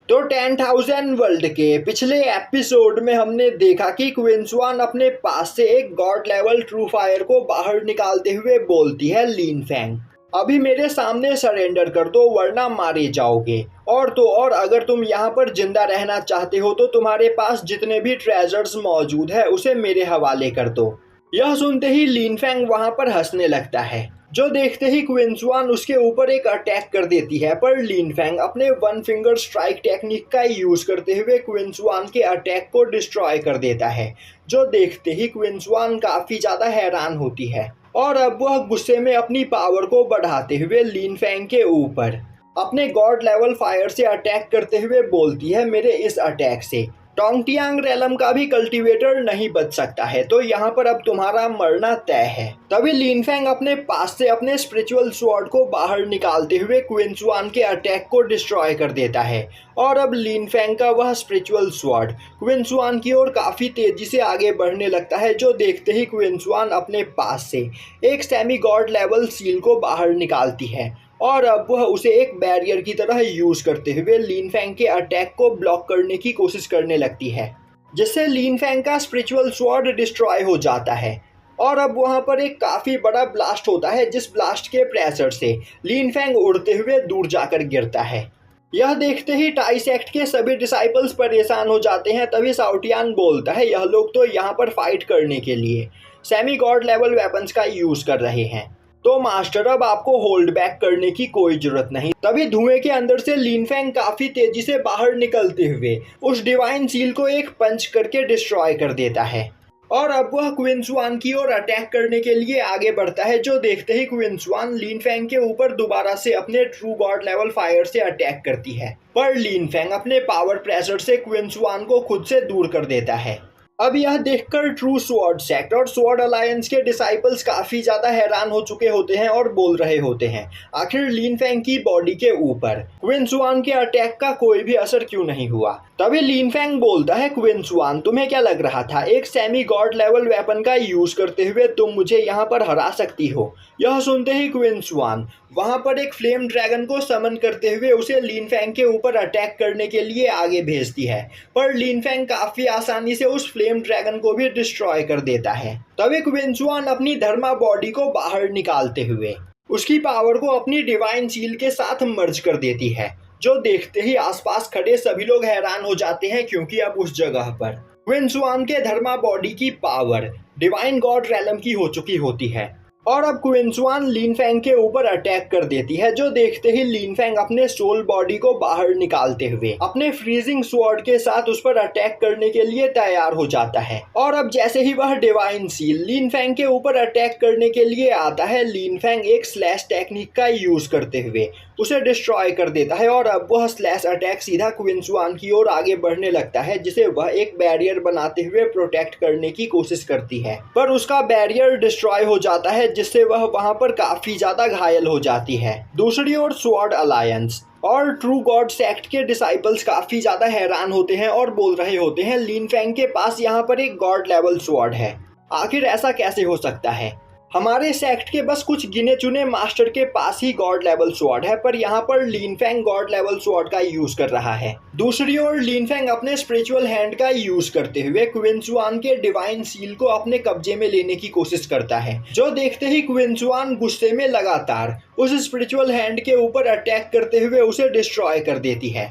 तो 10,000 वर्ल्ड के पिछले एपिसोड में हमने देखा कि क्विंसवान अपने पास से एक गॉड लेवल ट्रू फायर को बाहर निकालते हुए बोलती है लीन फैंग, अभी मेरे सामने सरेंडर कर दो वरना मारे जाओगे। और तो और अगर तुम यहाँ पर जिंदा रहना चाहते हो तो तुम्हारे पास जितने भी ट्रेजर्स मौजूद है उसे मेरे हवाले कर दो। यह सुनते ही लीन फैंग वहाँ पर हंसने लगता है, जो देखते ही क्विंसवान उसके ऊपर एक अटैक कर देती है। पर लीन फैंग अपने वन फिंगर स्ट्राइक टेक्निक का यूज करते हुए क्विंसवान के अटैक को डिस्ट्रॉय कर देता है, जो देखते ही क्विंसवान काफी ज्यादा हैरान होती है और अब वह गुस्से में अपनी पावर को बढ़ाते हुए लीन फैंग के ऊपर अपने गॉड लेवल फायर से अटैक करते हुए बोलती है, मेरे इस अटैक से टोंगटियांग रेलम का भी कल्टीवेटर नहीं बच सकता है, तो यहाँ पर अब तुम्हारा मरना तय है। तभी लीन फैंग अपने पास से अपने स्पिरिचुअल स्वॉर्ड को बाहर निकालते हुए क्विंसवान के अटैक को डिस्ट्रॉय कर देता है और अब लीन फैंग का वह स्पिरिचुअल स्वॉर्ड क्विंसवान की ओर काफी तेजी से आगे बढ़ने लगता है, जो देखते ही क्विंसवान अपने पास से एक सेमी गॉड लेवल सील को बाहर निकालती है और अब वह उसे एक बैरियर की तरह यूज करते हुए लीन फैंग के अटैक को ब्लॉक करने की कोशिश करने लगती है, जिससे लीन फैंग का स्पिरिचुअल स्वॉर्ड डिस्ट्रॉय हो जाता है। और अब वहां पर एक काफी बड़ा ब्लास्ट होता है, जिस ब्लास्ट के प्रेशर से लीन फैंग उड़ते हुए दूर जाकर गिरता है। यह देखते ही टाई सेक्ट के सभी डिसाइपल्स परेशान हो जाते हैं। तभी साउटियान बोलता है, यह लोग तो यहाँ पर फाइट करने के लिए सेमी गॉड लेवल वेपन्स का यूज कर रहे हैं, तो मास्टर अब आपको होल्ड बैक करने की कोई जरूरत नहीं। तभी धुएं के अंदर से लीन फैंग काफी तेजी से बाहर निकलते हुए उस डिवाइन सील को एक पंच करके डिस्ट्रॉय कर देता है और अब वह क्विंसवान की ओर अटैक करने के लिए आगे बढ़ता है, जो देखते ही क्विंसवान लीन फैंग के ऊपर दोबारा से अपने ट्रू गॉड लेवल फायर से अटैक करती है। पर लीन फैंग अपने पावर प्रेशर से क्विंसवान को खुद से दूर कर देता है। अब यह देखकर ट्रू स्वॉर्ड सेक्ट और स्वॉर्ड अलायंस के डिसाइपल्स काफी ज्यादा हैरान हो चुके होते हैं और बोल रहे होते हैं, आखिर लीन फैंग की बॉडी के ऊपर क्विंसवान के अटैक का कोई भी असर क्यों नहीं हुआ। तभी लीन फैंग बोलता है, क्विंसवान तुम्हें क्या लग रहा था एक सेमी गॉड लेवल वेपन का यूज करते हुए तुम मुझे यहाँ पर हरा सकती हो। यह सुनते ही क्विंसवान वहां पर एक फ्लेम ड्रैगन को समन करते हुए उसे लीन फैंग के ऊपर अटैक करने के लिए आगे भेजती है, पर लीन फैंग काफी आसानी से उस फ्लेम ड्रैगन को भी डिस्ट्रॉय कर देता है। तभी क्विंसवान अपनी धर्मा बॉडी को बाहर निकालते हुए उसकी पावर को अपनी डिवाइन सील के साथ मर्ज कर देती है, जो देखते ही आसपास खड़े सभी लोग हैरान हो जाते हैं, क्योंकि अब उस जगह पर क्विंसवान के धर्मा बॉडी की पावर डिवाइन गॉड रेलम की हो चुकी होती है और अब क्विंसवान लीन फैंग के ऊपर अटैक कर देती है, जो देखते ही लीन फैंग अपने सोल बॉडी को बाहर निकालते हुए अपने फ्रीजिंग स्वॉर्ड के साथ उस पर अटैक करने के लिए तैयार हो जाता है। और अब जैसे ही वह डिवाइन सील लीन फैंग के ऊपर अटैक करने के लिए आता है, लीन फैंग एक स्लैश टेक्निक का यूज करते हुए उसे डिस्ट्रॉय कर देता है और अब वह स्लैश अटैक सीधा क्विंसवान की ओर आगे बढ़ने लगता है, जिसे वह एक बैरियर बनाते हुए प्रोटेक्ट करने की कोशिश करती है, पर उसका बैरियर डिस्ट्रॉय हो जाता है, जिससे वह वहां पर काफी ज्यादा घायल हो जाती है। दूसरी ओर स्वॉर्ड अलायंस और ट्रू गॉड सेक्ट के डिसाइपल्स काफी ज्यादा हैरान होते हैं और बोल रहे होते हैं, लीन फैंग के पास यहाँ पर एक गॉड लेवल स्वॉर्ड है, आखिर ऐसा कैसे हो सकता है। हमारे सेक्ट के बस कुछ गिने चुने मास्टर के पास ही गॉड लेवल स्वॉर्ड है, पर यहाँ पर लीन फैंग गॉड लेवल स्वॉर्ड का यूज कर रहा है। दूसरी ओर लीन फैंग अपने स्पिरिचुअल हैंड का यूज करते हुए क्विंसवान के डिवाइन सील को अपने कब्जे में लेने की कोशिश करता है, जो देखते ही क्विंसवान गुस्से में लगातार उस स्पिरिचुअल हैंड के ऊपर अटैक करते हुए उसे डिस्ट्रॉय कर देती है।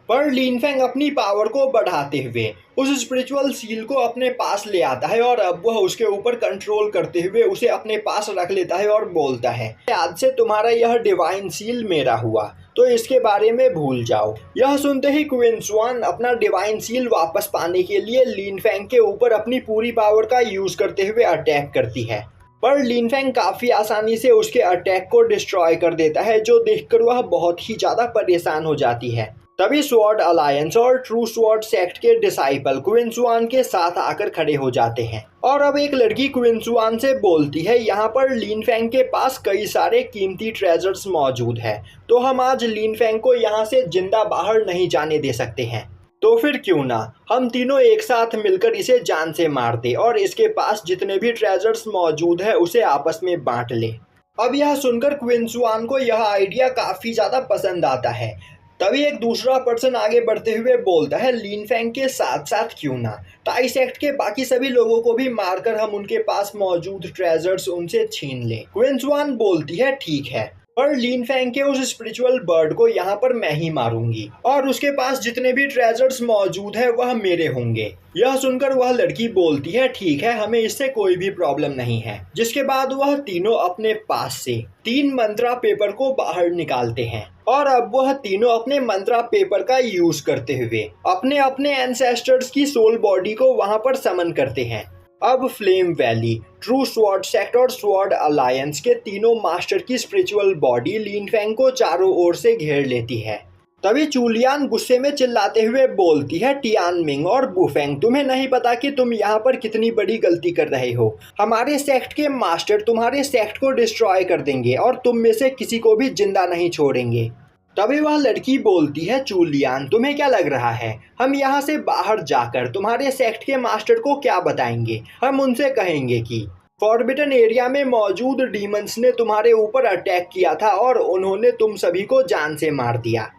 पर लीन फैंग अपनी पावर को बढ़ाते हुए उस स्पिरिचुअल सील को अपने पास ले आता है और अब वह उसके ऊपर कंट्रोल करते हुए उसे अपने पास रख लेता है और बोलता है, आज से तुम्हारा यह डिवाइन सील मेरा हुआ, तो इसके बारे में भूल जाओ। यह सुनते ही क्विंसवान अपना डिवाइन सील वापस पाने के लिए लीन फैंग के ऊपर अपनी पूरी पावर का यूज करते हुए अटैक करती है, पर लीन फैंग काफी आसानी से उसके अटैक को डिस्ट्रॉय कर देता है, जो देखकर वह बहुत ही ज्यादा परेशान हो जाती है। तभी स्वॉर्ड अलायंस और ट्रू स्वॉर्ड सेक्ट के डिसाइपल क्विंसवान के साथ आकर खड़े हो जाते हैं और अब एक लड़की क्विंसवान से बोलती है, यहाँ पर लीन फैंग के पास कई सारे कीमती ट्रेजर्स मौजूद है, तो हम आज लीन फैंग को यहाँ से जिंदा बाहर नहीं जाने दे सकते हैं, तो फिर क्यों ना हम तीनों एक साथ मिलकर इसे जान से मार दे और इसके पास जितने भी ट्रेजर्स मौजूद है उसे आपस में बांट ले। अब यह सुनकर क्विंसवान को यह आइडिया काफी ज्यादा पसंद आता है, तभी एक दूसरा पर्सन आगे बढ़ते हुए बोलता है, लीन फैंग के साथ साथ क्यों ना ताई सेक्ट के बाकी सभी लोगों को भी मारकर हम उनके पास मौजूद ट्रेजर्स उनसे छीन लें। क्विंसवान बोलती है, ठीक है, पर लीन फैंग के उस स्पिरिचुअल बर्ड को यहाँ पर मैं ही मारूंगी और उसके पास जितने भी ट्रेजर्स मौजूद है वह मेरे होंगे। यह सुनकर वह लड़की बोलती है, ठीक है, हमें इससे कोई भी प्रॉब्लम नहीं है। जिसके बाद वह तीनों अपने पास से 3 मंत्रा पेपर को बाहर निकालते हैं और अब वह तीनों अपने मंत्रा पेपर का यूज करते हुए अपने अपने एंसेस्टर्स की सोल बॉडी को वहां पर समन करते हैं। अब flame valley, true sword sect और स्वॉर्ड अलायंस के तीनों मास्टर की स्पिरिचुअल बॉडी लीन फैंग को चारों ओर से घेर लेती है। तभी चूलियान गुस्से में चिल्लाते हुए बोलती है, टियानमिंग और बुफेंग, तुम्हें नहीं पता कि तुम यहाँ पर कितनी बड़ी गलती कर रहे हो। हमारे सेक्ट के मास्टर तुम्हारे सेक्ट को डिस्ट्रॉय कर देंगे और तुम में से किसी को भी जिंदा नहीं छोड़ेंगे। तभी वह लड़की बोलती है, चूलियान, तुम्हें क्या लग रहा है हम यहाँ से बाहर जाकर तुम्हारे सेक्ट के मास्टर को क्या बताएंगे? हम उनसे कहेंगे कि फॉरबिडन एरिया में मौजूद डीमंस ने तुम्हारे ऊपर अटैक किया था और उन्होंने तुम सभी को जान से मार दिया,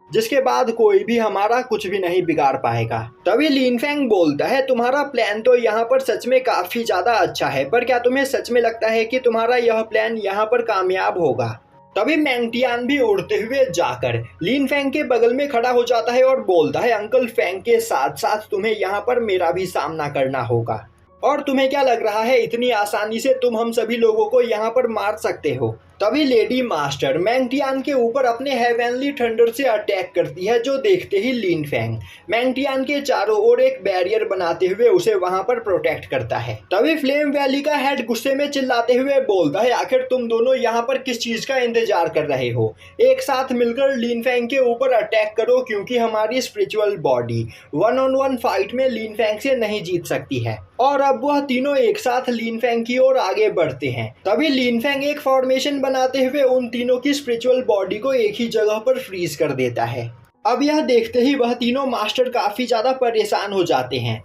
जिसके बाद कोई भी हमारा कुछ भी नहीं बिगाड़ पाएगा। तभी लीन फैंग बोलता है, तुम्हारा प्लान तो यहाँ पर सच में काफी ज्यादा अच्छा है, पर क्या तुम्हें सच में लगता है कि तुम्हारा यह प्लान यहाँ पर कामयाब होगा? तभी मैंगटियान भी उड़ते हुए जाकर लीन फैंग के बगल में खड़ा हो जाता है और बोलता है, अंकल फैंग के साथ साथ तुम्हें यहाँ पर मेरा भी सामना करना होगा। और तुम्हें क्या लग रहा है इतनी आसानी से तुम हम सभी लोगों को यहाँ पर मार सकते हो? तभी लेडी मास्टर मैंगटियान के ऊपर अपने हेवनली थंडर से अटैक करती है, जो देखते ही लीन फैंग मैंगटियान के चारों ओर एक बैरियर बनाते हुए उसे वहां पर प्रोटेक्ट करता है। तभी फ्लेम वैली का हेड गुस्से में चिल्लाते हुए बोलता है, आखिर तुम दोनों यहाँ पर किस चीज का इंतजार कर रहे हो? एक साथ मिलकर लीन फैंग के ऊपर अटैक करो, क्योंकि हमारी स्पिरिचुअल बॉडी 1-on-1 फाइट में लीन फैंग से नहीं जीत सकती है। और अब वह तीनों एक साथ लीन फैंग की ओर आगे बढ़ते हैं। तभी लीन फैंग एक फॉर्मेशन बनाते हुए उन तीनों की स्पिरिचुअल बॉडी को एक ही जगह पर फ्रीज कर देता है। अब यह देखते ही वह तीनों मास्टर काफी ज्यादा परेशान हो जाते हैं।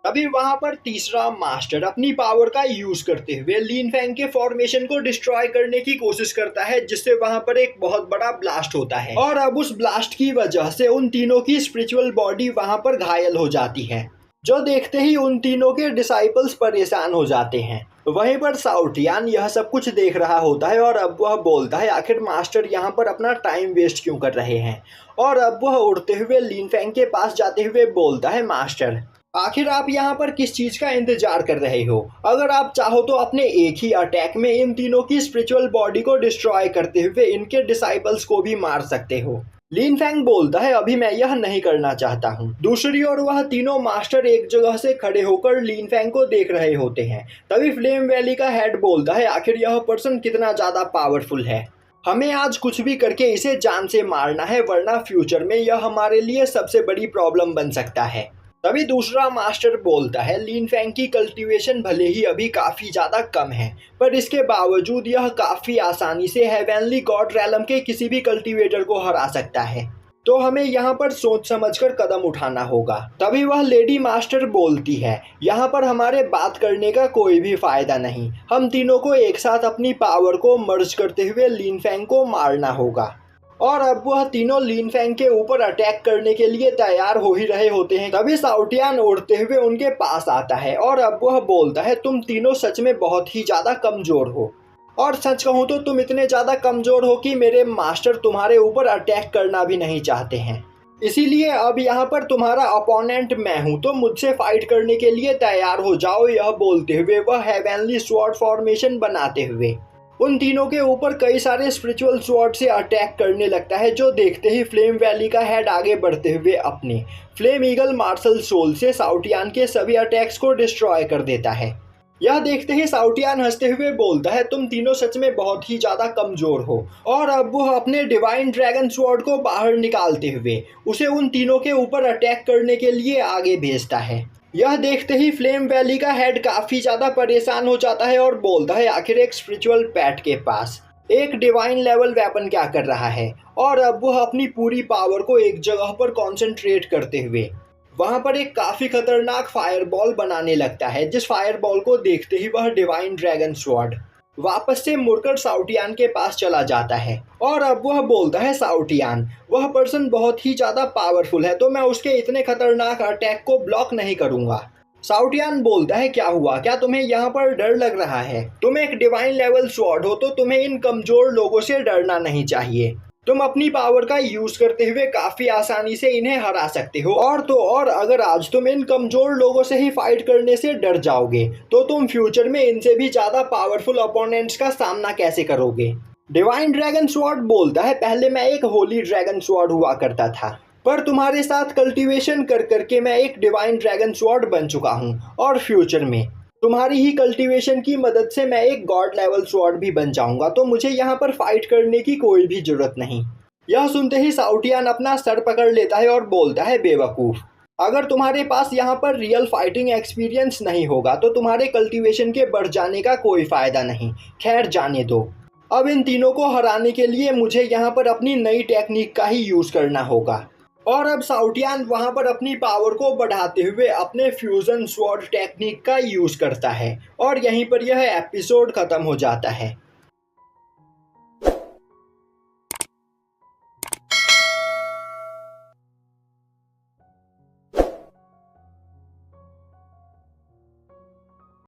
तभी वहां पर तीसरा मास्टर अपनी पावर का यूज करते हुए लीन फैंग के फॉर्मेशन को डिस्ट्रॉय करने की कोशिश करता है, जिससे वहां पर एक बहुत बड़ा ब्लास्ट होता है और अब उस ब्लास्ट की वजह से उन तीनों की स्पिरिचुअल बॉडी वहां पर घायल हो जाती है, जो देखते ही उन तीनों के डिसाइपल्स परेशान हो जाते हैं। वहीं पर साउटियान यह सब कुछ देख रहा होता है और अब वह बोलता है, आखिर मास्टर यहाँ पर अपना टाइम वेस्ट क्यों कर रहे हैं? और अब वह उड़ते हुए लीन फैंग के पास जाते हुए बोलता है, मास्टर, आखिर आप यहाँ पर किस चीज का इंतजार कर रहे हो? अगर आप चाहो तो अपने एक ही अटैक में इन तीनों की स्पिरिचुअल बॉडी को डिस्ट्रॉय करते हुए इनके डिसाइपल्स को भी मार सकते हो। लीन फैंग बोलता है, अभी मैं यह नहीं करना चाहता हूँ। दूसरी ओर वह तीनों मास्टर एक जगह से खड़े होकर लीन फैंग को देख रहे होते हैं। तभी फ्लेम वैली का हेड बोलता है, आखिर यह पर्सन कितना ज्यादा पावरफुल है, हमें आज कुछ भी करके इसे जान से मारना है, वरना फ्यूचर में यह हमारे लिए सबसे बड़ी प्रॉब्लम बन सकता है। तभी दूसरा मास्टर बोलता है, लीन फैंग की कल्टीवेशन भले ही अभी काफ़ी ज़्यादा कम है, पर इसके बावजूद यह काफ़ी आसानी से हेवनली गॉड रैलम के किसी भी कल्टीवेटर को हरा सकता है, तो हमें यहाँ पर सोच समझकर कदम उठाना होगा। तभी वह लेडी मास्टर बोलती है, यहाँ पर हमारे बात करने का कोई भी फायदा नहीं, हम तीनों को एक साथ अपनी पावर को मर्ज करते हुए लीन फैंग को मारना होगा। और अब वह तीनों लीन फैंग के ऊपर अटैक करने के लिए तैयार हो ही रहे होते हैं। तभी साउटियान उड़ते हुए उनके पास आता है और अब वह बोलता है, तुम तीनों सच में बहुत ही ज़्यादा कमज़ोर हो, और सच कहूँ तो तुम इतने ज़्यादा कमज़ोर हो कि मेरे मास्टर तुम्हारे ऊपर अटैक करना भी नहीं चाहते हैं। इसीलिए अब यहाँ पर तुम्हारा अपोनेंट मैं हूँ, तो मुझसे फाइट करने के लिए तैयार हो जाओ। यह बोलते हुए वह हेवनली स्वॉर्ड फॉर्मेशन बनाते हुए उन तीनों के ऊपर कई सारे स्पिरिचुअल स्वॉर्ड से अटैक करने लगता है, जो देखते ही फ्लेम वैली का हेड आगे बढ़ते हुए अपने फ्लेम ईगल मार्शल सोल से साउटियान के सभी अटैक्स को डिस्ट्रॉय कर देता है। यह देखते ही साउटियान हंसते हुए बोलता है, तुम तीनों सच में बहुत ही ज्यादा कमजोर हो। और अब वह अपने डिवाइन ड्रैगन स्वॉर्ड को बाहर निकालते हुए उसे उन तीनों के ऊपर अटैक करने के लिए आगे भेजता है। यह देखते ही फ्लेम वैली का हेड काफी ज्यादा परेशान हो जाता है और बोलता है, आखिर एक स्पिरिचुअल पैट के पास एक डिवाइन लेवल वेपन क्या कर रहा है? और अब वह अपनी पूरी पावर को एक जगह पर कॉन्सेंट्रेट करते हुए वहां पर एक काफी खतरनाक फायरबॉल बनाने लगता है, जिस फायरबॉल को देखते ही वह डिवाइन ड्रैगन स्वॉर्ड वापस से मुड़कर साउटियान के पास चला जाता है और अब वह बोलता है साउटियान, वह पर्सन बहुत ही ज़्यादा पावरफुल है तो मैं उसके इतने खतरनाक अटैक को ब्लॉक नहीं करूँगा। साउटियान बोलता है क्या हुआ, क्या तुम्हें यहाँ पर डर लग रहा है? तुम एक डिवाइन लेवल स्वॉर्ड हो तो तुम्हें इन कमज़ोर लोगों से डरना नहीं चाहिए। तुम अपनी पावर का यूज करते हुए काफी आसानी से इन्हें हरा सकते हो और तो और अगर आज तुम इन कमजोर लोगों से ही फाइट करने से डर जाओगे तो तुम फ्यूचर में इनसे भी ज्यादा पावरफुल अपोनेंट्स का सामना कैसे करोगे? डिवाइन ड्रैगन स्वॉर्ड बोलता है पहले मैं एक होली ड्रैगन स्वॉर्ड हुआ करता था पर तुम्हारे साथ कल्टीवेशन कर करके मैं एक डिवाइन ड्रैगन स्वॉर्ड बन चुका हूँ और फ्यूचर में तुम्हारी ही कल्टीवेशन की मदद से मैं एक गॉड लेवल स्वॉर्ड भी बन जाऊंगा तो मुझे यहाँ पर फाइट करने की कोई भी जरूरत नहीं। यह सुनते ही साउटियान अपना सर पकड़ लेता है और बोलता है बेवकूफ़, अगर तुम्हारे पास यहाँ पर रियल फाइटिंग एक्सपीरियंस नहीं होगा तो तुम्हारे कल्टीवेशन के बढ़ जाने का कोई फ़ायदा नहीं। खैर जाने दो, अब इन तीनों को हराने के लिए मुझे यहाँ पर अपनी नई टेक्निक का ही यूज़ करना होगा। और अब साउटियान वहां पर अपनी पावर को बढ़ाते हुए अपने फ्यूजन स्वॉर्ड टेक्निक का यूज करता है और यहीं पर यह एपिसोड खत्म हो जाता है।